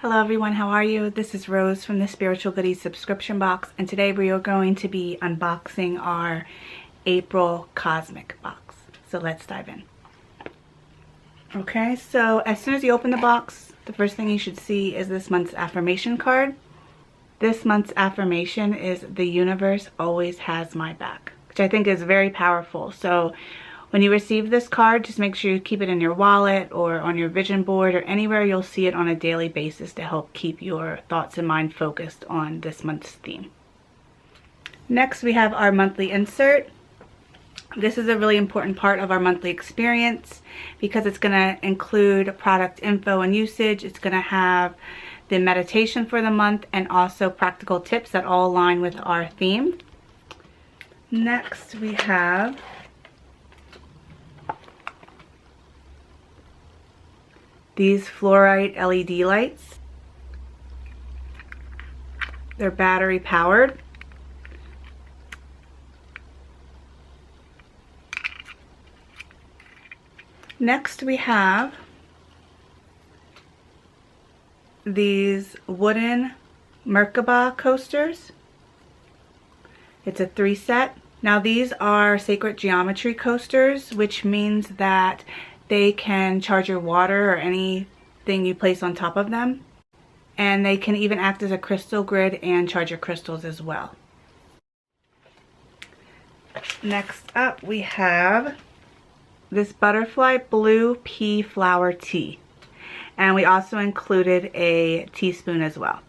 Hello everyone, how are you? This is Rose from the Spiritual Goodies subscription box, and today we are going to be unboxing our April Cosmic box. So let's dive in. Okay, so as soon as you open the box, the first thing you should see is this month's affirmation card. This month's affirmation is "The universe always has my back," which I think is very powerful. So when you receive this card, just make sure you keep it in your wallet or on your vision board or anywhere you'll see it on a daily basis to help keep your thoughts and mind focused on this month's theme. Next, we have our monthly insert. This is a really important part of our monthly experience because it's going to include product info and usage. It's going to have the meditation for the month and also practical tips that all align with our theme. Next, we have these Fluorite LED lights. They're battery powered. Next we have these wooden Merkaba coasters. It's a 3 set. Now these are sacred geometry coasters, which means that they can charge your water or anything you place on top of them. And they can even act as a crystal grid and charge your crystals as well. Next up we have this butterfly blue pea flower tea. And we also included a teaspoon as well.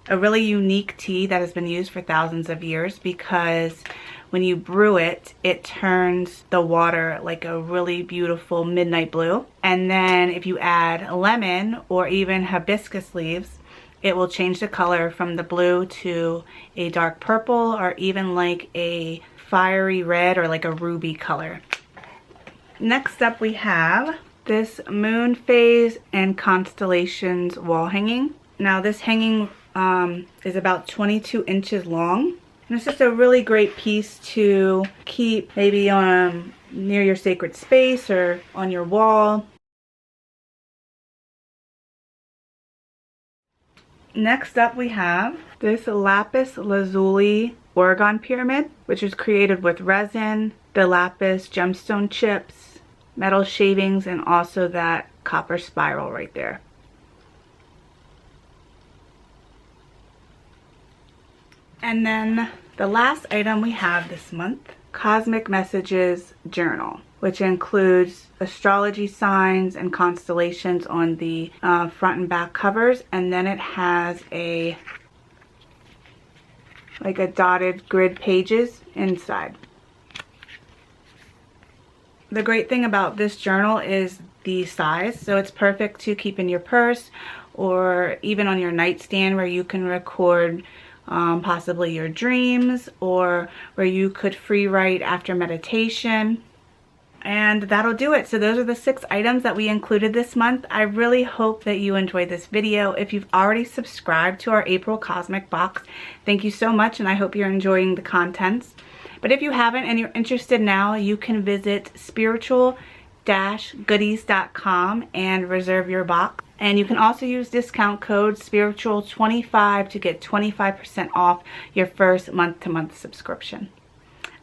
A really unique tea that has been used for thousands of years because when you brew it, it turns the water like a really beautiful midnight blue. And then if you add lemon or even hibiscus leaves, it will change the color from the blue to a dark purple or even like a fiery red or like a ruby color. Next up we have this moon phase and constellations wall hanging. Now this hanging is about 22 inches long. And it's just a really great piece to keep maybe near your sacred space or on your wall. Next up we have this Lapis Lazuli Orgone pyramid, which is created with resin, the Lapis gemstone chips, metal shavings, and also that copper spiral right there. And then the last item we have this month, Cosmic Messages Journal, which includes astrology signs and constellations on the front and back covers. And then it has a dotted grid pages inside. The great thing about this journal is the size. So it's perfect to keep in your purse or even on your nightstand where you can record possibly your dreams, or where you could free write after meditation. And that'll do it. So those are the 6 items that we included this month. I really hope that you enjoyed this video. If you've already subscribed to our April Cosmic box, thank you so much, and I hope you're enjoying the contents. But if you haven't and you're interested now, you can visit spiritual-goodies.com and reserve your box. And you can also use discount code SPIRITUAL25 to get 25% off your first month-to-month subscription.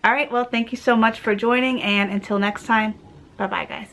Alright, well, thank you so much for joining, and until next time, bye-bye guys.